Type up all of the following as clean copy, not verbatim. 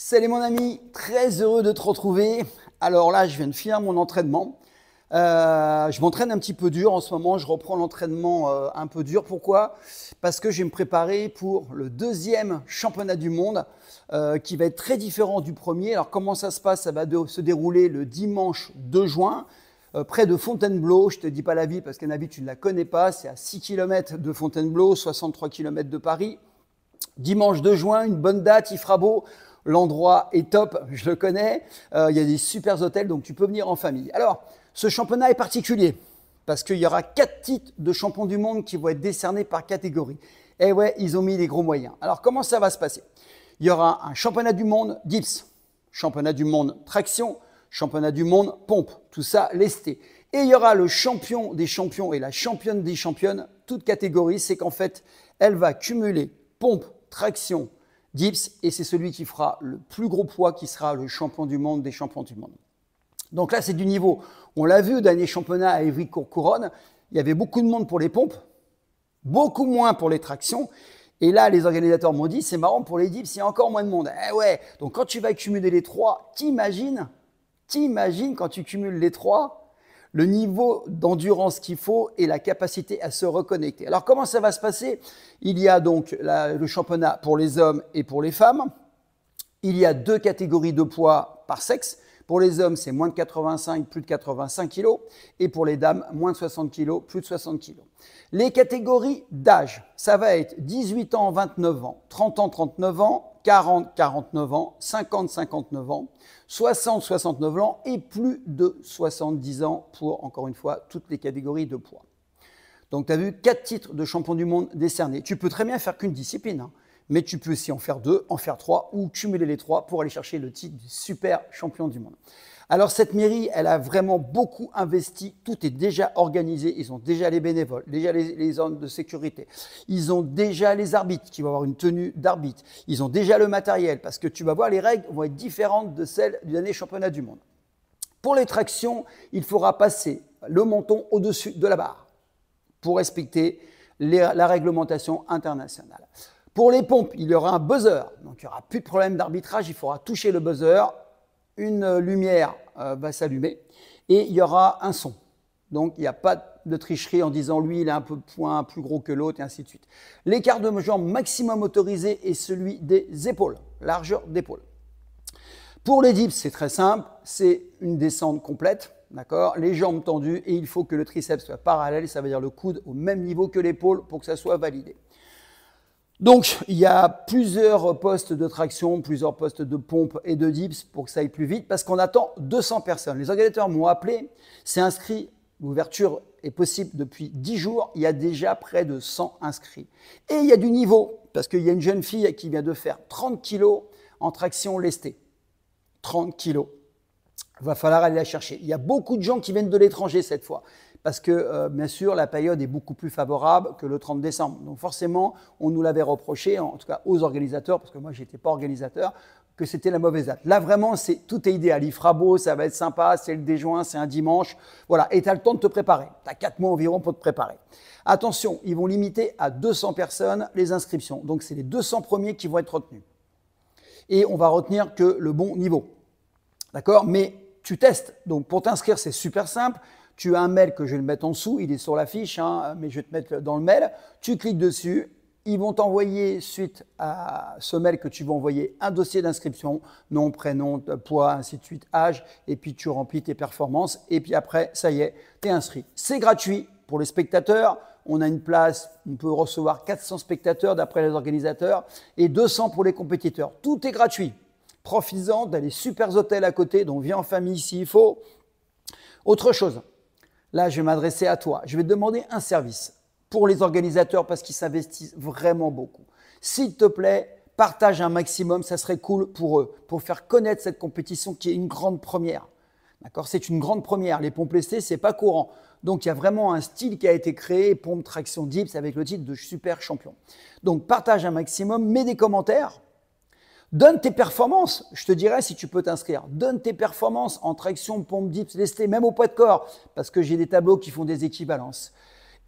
Salut mon ami, très heureux de te retrouver. Alors là, je viens de finir mon entraînement. Je m'entraîne un petit peu dur en ce moment, je reprends l'entraînement un peu dur. Pourquoi? Parce que je vais me préparer pour le deuxième championnat du monde qui va être très différent du premier. Alors comment ça se passe? Ça va se dérouler le dimanche 2 juin. Près de Fontainebleau, je ne te dis pas la ville parce qu'à Nabi tu ne la connais pas, c'est à 6 km de Fontainebleau, 63 km de Paris. Dimanche 2 juin, une bonne date, il fera beau. L'endroit est top, je le connais. Il y a des super hôtels, donc tu peux venir en famille. Alors, ce championnat est particulier parce qu'il y aura 4 titres de champion du monde qui vont être décernés par catégorie. Et ouais, ils ont mis les gros moyens. Alors, comment ça va se passer? Il y aura un championnat du monde dips, championnat du monde traction, championnat du monde pompe, tout ça lesté. Et il y aura le champion des champions et la championne des championnes, toute catégorie. C'est qu'en fait, elle va cumuler pompe, traction, dips, et c'est celui qui fera le plus gros poids qui sera le champion du monde des champions du monde. Donc là, c'est du niveau. On l'a vu au dernier championnat à Évry-Courcouronnes, il y avait beaucoup de monde pour les pompes, beaucoup moins pour les tractions. Et là, les organisateurs m'ont dit, c'est marrant, pour les dips, il y a encore moins de monde. Eh ouais, donc quand tu vas cumuler les trois, t'imagines quand tu cumules les trois, le niveau d'endurance qu'il faut et la capacité à se reconnecter. Alors, comment ça va se passer? Il y a donc le championnat pour les hommes et pour les femmes. Il y a 2 catégories de poids par sexe. Pour les hommes, c'est moins de 85, plus de 85 kg. Et pour les dames, moins de 60 kg, plus de 60 kg. Les catégories d'âge, ça va être 18 ans, 29 ans, 30 ans, 39 ans, 40, 49 ans, 50, 59 ans, 60, 69 ans et plus de 70 ans pour, encore une fois, toutes les catégories de poids. Donc, tu as vu 4 titres de champion du monde décernés. Tu peux très bien faire qu'une discipline, hein, mais tu peux aussi en faire 2, en faire 3 ou cumuler les 3 pour aller chercher le titre du super champion du monde. Alors, cette mairie, elle a vraiment beaucoup investi. Tout est déjà organisé. Ils ont déjà les bénévoles, déjà les zones de sécurité. Ils ont déjà les arbitres qui vont avoir une tenue d'arbitre. Ils ont déjà le matériel parce que tu vas voir, les règles vont être différentes de celles du dernier championnat du monde. Pour les tractions, il faudra passer le menton au-dessus de la barre pour respecter la réglementation internationale. Pour les pompes, il y aura un buzzer. Donc, il n'y aura plus de problème d'arbitrage. Il faudra toucher le buzzer. Une lumière va s'allumer et il y aura un son. Donc, il n'y a pas de tricherie en disant lui, il a un peu de poing plus gros que l'autre et ainsi de suite. L'écart de jambes maximum autorisé est celui des épaules, largeur d'épaule. Pour les dips, c'est très simple, c'est une descente complète, d'accord, les jambes tendues et il faut que le triceps soit parallèle, ça veut dire le coude au même niveau que l'épaule pour que ça soit validé. Donc, il y a plusieurs postes de traction, plusieurs postes de pompe et de dips pour que ça aille plus vite parce qu'on attend 200 personnes. Les organisateurs m'ont appelé, c'est inscrit, l'ouverture est possible depuis 10 jours, il y a déjà près de 100 inscrits. Et il y a du niveau parce qu'il y a une jeune fille qui vient de faire 30 kg en traction lestée. 30 kg. Il va falloir aller la chercher. Il y a beaucoup de gens qui viennent de l'étranger cette fois. Parce que, bien sûr, la période est beaucoup plus favorable que le 30 décembre. Donc forcément, on nous l'avait reproché, en tout cas aux organisateurs, parce que moi, je n'étais pas organisateur, que c'était la mauvaise date. Là, vraiment, tout est idéal. Il fera beau, ça va être sympa, c'est le déjuin, c'est un dimanche. Voilà, et tu as le temps de te préparer. Tu as 4 mois environ pour te préparer. Attention, ils vont limiter à 200 personnes les inscriptions. Donc, c'est les 200 premiers qui vont être retenus. Et on va retenir que le bon niveau. D'accord? Mais tu testes. Donc, pour t'inscrire, c'est super simple. Tu as un mail que je vais le mettre en dessous, il est sur la fiche, hein, mais je vais te mettre dans le mail. Tu cliques dessus, ils vont t'envoyer, suite à ce mail que tu vas envoyer, un dossier d'inscription, nom, prénom, poids, ainsi de suite, âge, et puis tu remplis tes performances, et puis après, ça y est, tu es inscrit. C'est gratuit pour les spectateurs, on a une place, on peut recevoir 400 spectateurs d'après les organisateurs, et 200 pour les compétiteurs. Tout est gratuit. Profites-en, tu as les super hôtels à côté, donc viens en famille s'il faut. Autre chose. Là, je vais m'adresser à toi. Je vais te demander un service pour les organisateurs parce qu'ils s'investissent vraiment beaucoup. S'il te plaît, partage un maximum, ça serait cool pour eux, pour faire connaître cette compétition qui est une grande première. D'accord? C'est une grande première. Les pompes lestées, c'est pas courant. Donc, il y a vraiment un style qui a été créé, pompe traction dips, avec le titre de super champion. Donc, partage un maximum, mets des commentaires. Donne tes performances, je te dirai si tu peux t'inscrire. Donne tes performances en traction, pompe, dips, lesté, même au poids de corps, parce que j'ai des tableaux qui font des équivalences.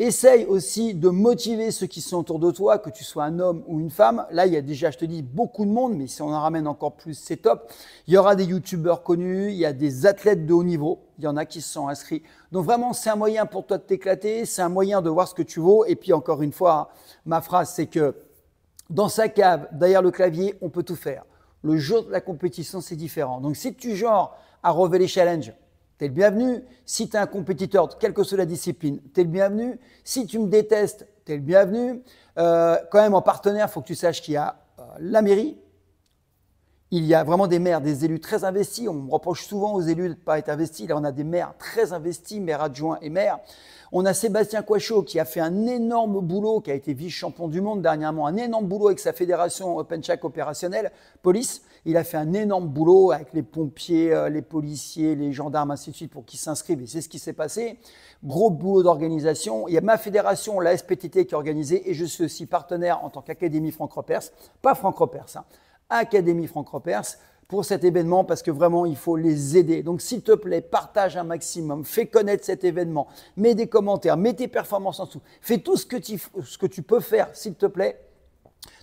Essaye aussi de motiver ceux qui sont autour de toi, que tu sois un homme ou une femme. Là, il y a déjà, je te dis, beaucoup de monde, mais si on en ramène encore plus, c'est top. Il y aura des youtubeurs connus, il y a des athlètes de haut niveau, il y en a qui se sont inscrits. Donc vraiment, c'est un moyen pour toi de t'éclater, c'est un moyen de voir ce que tu vaux. Et puis encore une fois, ma phrase, c'est que dans sa cave, derrière le clavier, on peut tout faire. Le jour de la compétition, c'est différent. Donc si tu genres à relever les challenges, tu es le bienvenu. Si tu es un compétiteur, quelle que soit la discipline, tu es le bienvenu. Si tu me détestes, tu es le bienvenu. Quand même, en partenaire, il faut que tu saches qu'il y a la mairie. Il y a vraiment des maires, des élus très investis. On me reproche souvent aux élus de ne pas être investis. Là, on a des maires très investis, maires adjoints et maires. On a Sébastien Coichot qui a fait un énorme boulot, qui a été vice-champion du monde dernièrement, un énorme boulot avec sa fédération OpenChack opérationnelle, police. Il a fait un énorme boulot avec les pompiers, les policiers, les gendarmes, ainsi de suite, pour qu'ils s'inscrivent. Et c'est ce qui s'est passé. Gros boulot d'organisation. Il y a ma fédération, la SPTT, qui est organisée. Et je suis aussi partenaire en tant qu'Académie Franck-Repers. Pas Franck-Repers, hein. Académie Franck-Repers, pour cet événement, parce que vraiment, il faut les aider. Donc, s'il te plaît, partage un maximum, fais connaître cet événement, mets des commentaires, mets tes performances en dessous, fais tout ce que tu peux faire, s'il te plaît.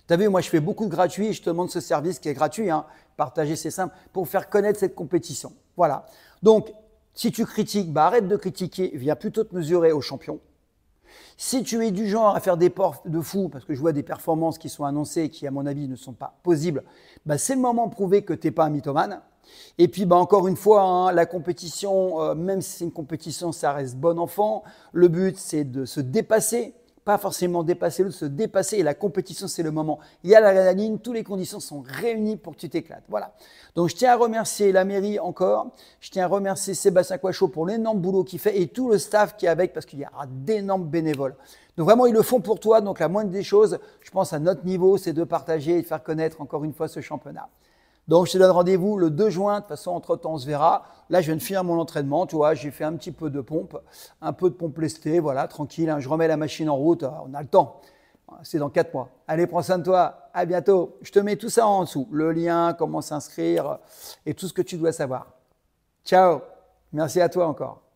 Tu as vu, moi, je fais beaucoup de gratuit, je te demande ce service qui est gratuit, hein. Partager, c'est simple, pour faire connaître cette compétition. Voilà. Donc, si tu critiques, bah, arrête de critiquer, viens plutôt te mesurer aux champions. Si tu es du genre à faire des ports de fou, parce que je vois des performances qui sont annoncées et qui, à mon avis, ne sont pas possibles, bah, c'est le moment de prouver que tu n'es pas un mythomane. Et puis, bah, encore une fois, hein, la compétition, même si c'est une compétition, ça reste bon enfant. Le but, c'est de se dépasser, pas forcément dépasser l'autre, se dépasser. Et la compétition, c'est le moment. Il y a l'adrénaline, toutes les conditions sont réunies pour que tu t'éclates. Voilà. Donc, je tiens à remercier la mairie encore. Je tiens à remercier Sébastien Coichot pour l'énorme boulot qu'il fait et tout le staff qui est avec, parce qu'il y aura d'énormes bénévoles. Donc, vraiment, ils le font pour toi. Donc, la moindre des choses, je pense à notre niveau, c'est de partager et de faire connaître encore une fois ce championnat. Donc, je te donne rendez-vous le 2 juin. De toute façon, entre-temps, on se verra. Là, je viens de finir mon entraînement. Tu vois, j'ai fait un petit peu de pompe, un peu de pompe lestée. Voilà, tranquille, hein. Je remets la machine en route. On a le temps. C'est dans 4 mois. Allez, prends soin de toi. À bientôt. Je te mets tout ça en dessous. Le lien, comment s'inscrire et tout ce que tu dois savoir. Ciao. Merci à toi encore.